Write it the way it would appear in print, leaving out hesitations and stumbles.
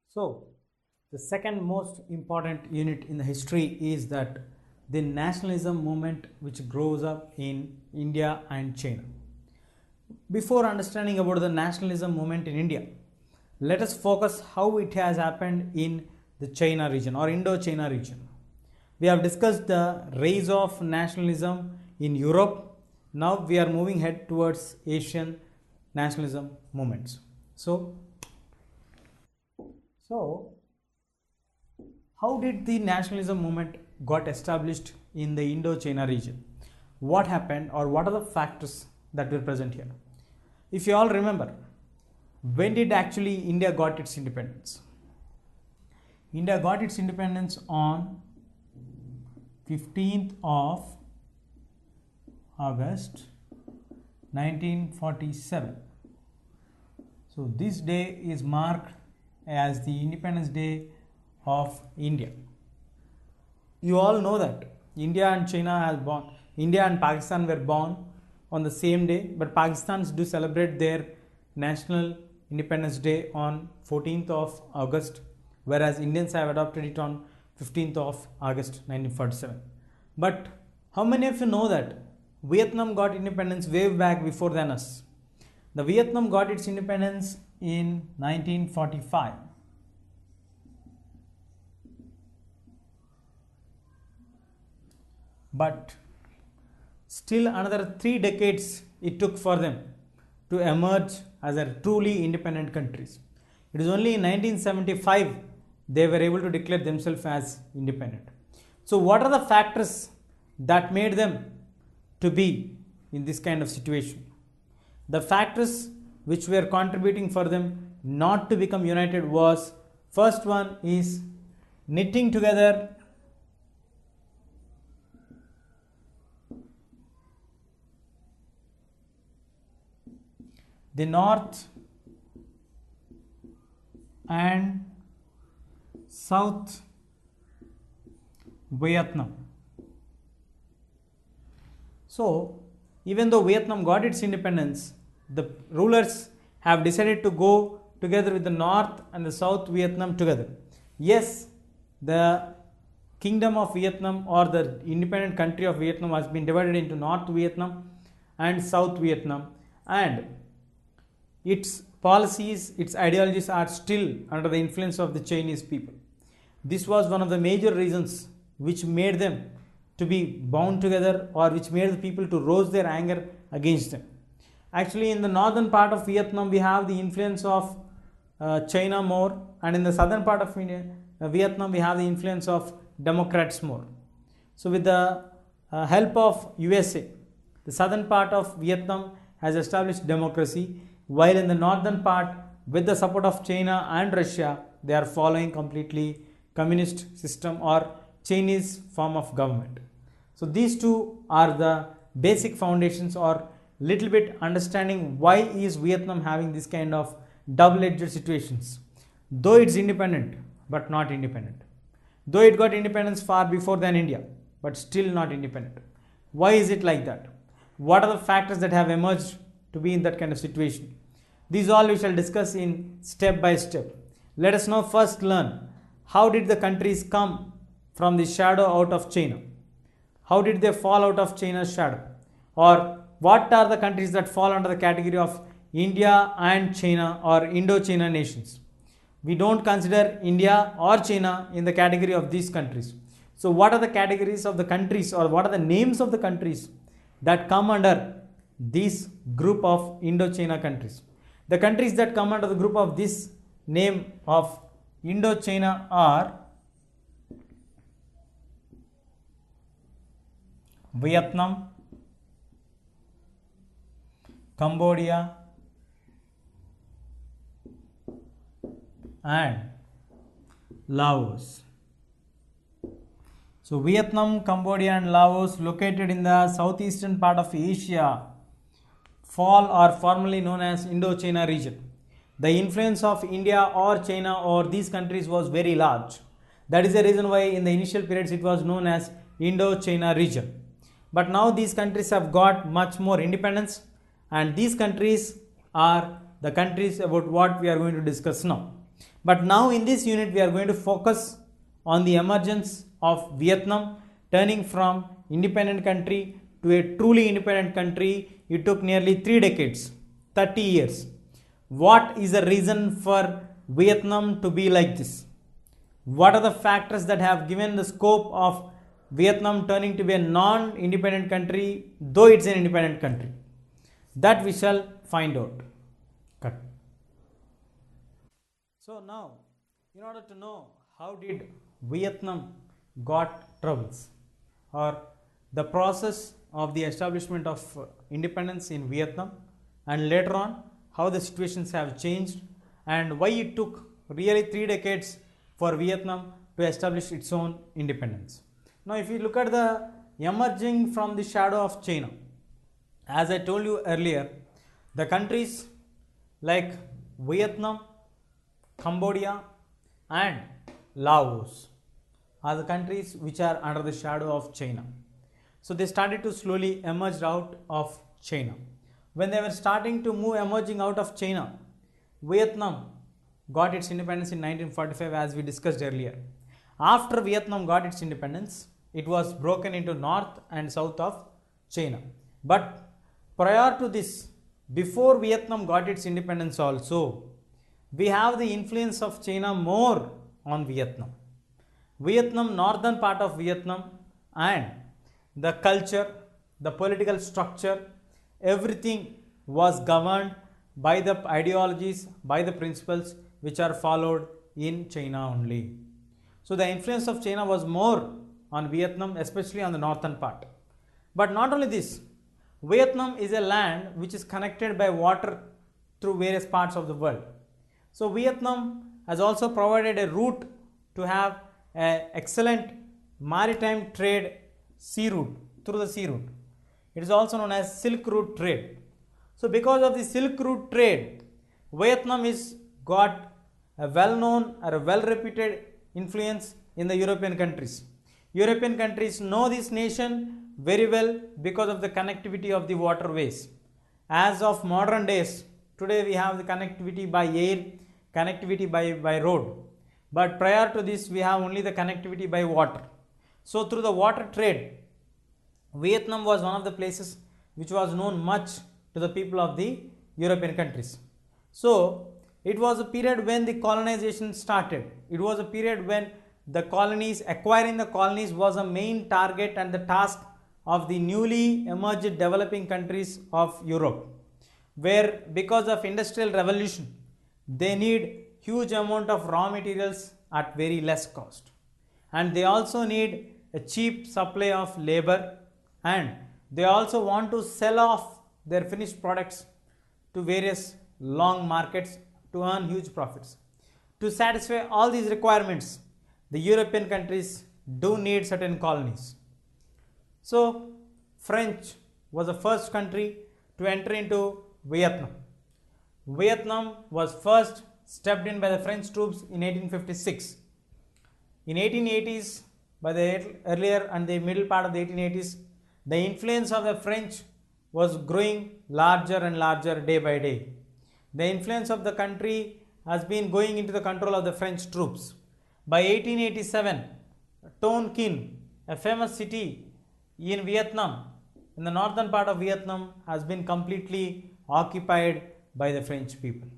So, the second most important unit in the history is that the nationalism movement which grows up in India and China. Before understanding about the nationalism movement in India, let us focus how it has happened in the China region or Indo-China region. We have discussed the rise of nationalism in Europe. Now we are moving ahead towards Asian nationalism movements. So how did the nationalism movement got established in the Indo-China region? What happened, or what are the factors that were present here? If you all remember, when did actually India got its independence? India got its independence on 15th of August 1947. So this day is marked as the Independence Day of India. You all know that India and Pakistan were born on the same day, but Pakistans do celebrate their National Independence Day on 14th of August, whereas Indians have adopted it on 15th of August 1947. But how many of you know that Vietnam got independence way back before than us? The Vietnam got its independence in 1945. But still another 3 decades it took for them to emerge as a truly independent countries. It is only in 1975 they were able to declare themselves as independent. So what are the factors that made them to be in this kind of situation? The factors which were contributing for them not to become united was, first one is knitting together the North and South Vietnam. So, even though Vietnam got its independence, the rulers have decided to go together with the North and the South Vietnam together. Yes, the Kingdom of Vietnam or the independent country of Vietnam has been divided into North Vietnam and South Vietnam, and its policies, its ideologies are still under the influence of the Chinese people. This was one of the major reasons which made them to be bound together, or which made the people to rouse their anger against them. Actually, in the northern part of Vietnam, we have the influence of China more, and in the southern part of Vietnam, we have the influence of Democrats more. So with the help of USA, the southern part of Vietnam has established democracy, while in the northern part, with the support of China and Russia, they are following completely communist system or Chinese form of government. So these two are the basic foundations, or little bit understanding why is Vietnam having this kind of double-edged situations. Though it's independent, but not independent. Though it got independence far before than India, but still not independent. Why is it like that? What are the factors that have emerged to be in that kind of situation? These all we shall discuss in step by step. Let us now first learn how did the countries come from the shadow out of China. How did they fall out of China's shadow? Or what are the countries that fall under the category of India and China or Indo-China nations? We don't consider India or China in the category of these countries. So what are the categories of the countries, or what are the names of the countries that come under this group of Indo-China countries? The countries that come under the group of this name of Indo-China are Vietnam, Cambodia, and Laos. So Vietnam, Cambodia and Laos, located in the southeastern part of Asia, fall or formerly known as Indo-China region. The influence of India or China or these countries was very large. That is the reason why in the initial periods it was known as Indo-China region. But now these countries have got much more independence, and these countries are the countries about what we are going to discuss now. But now in this unit we are going to focus on the emergence of Vietnam turning from independent country to a truly independent country. It took nearly 3 decades, 30 years. What is the reason for Vietnam to be like this? What are the factors that have given the scope of Vietnam turning to be a non-independent country, though it's an independent country? That we shall find out. Cut. So now, in order to know how did Vietnam got troubles, or the process of the establishment of independence in Vietnam, and later on how the situations have changed and why it took really 3 decades for Vietnam to establish its own independence. Now if you look at the emerging from the shadow of China, as I told you earlier, the countries like Vietnam, Cambodia and Laos are the countries which are under the shadow of China. So they started to slowly emerge out of China. When they were starting to emerging out of China, Vietnam got its independence in 1945, as we discussed earlier. After Vietnam got its independence, it was broken into north and south of China. But prior to this, before Vietnam got its independence also, we have the influence of China more on Vietnam. Vietnam, northern part of Vietnam, and the culture, the political structure, everything was governed by the ideologies, by the principles which are followed in China only. So the influence of China was more on Vietnam, especially on the northern part. But not only this, Vietnam is a land which is connected by water through various parts of the world. So Vietnam has also provided a route to have an excellent maritime trade sea route, through the sea route. It is also known as Silk Route trade. So because of the Silk Route trade, Vietnam is got a well-known or a well-reputed influence in the European countries. European countries know this nation very well because of the connectivity of the waterways. As of modern days, today we have the connectivity by air, connectivity by road. But prior to this, we have only the connectivity by water. So through the water trade, Vietnam was one of the places which was known much to the people of the European countries. So it was a period when the colonization started. It was a period when the colonies, acquiring the colonies was a main target and the task of the newly emerged developing countries of Europe, where because of industrial revolution, they need huge amount of raw materials at very less cost. And they also need a cheap supply of labor, and they also want to sell off their finished products to various long markets to earn huge profits. To satisfy all these requirements, the European countries do need certain colonies. So French was the first country to enter into Vietnam. Vietnam was first stepped in by the French troops in 1856. In 1880s, by the earlier and the middle part of the 1880s, the influence of the French was growing larger and larger day by day. The influence of the country has been going into the control of the French troops. By 1887, Tonkin, a famous city in Vietnam, in the northern part of Vietnam, has been completely occupied by the French people.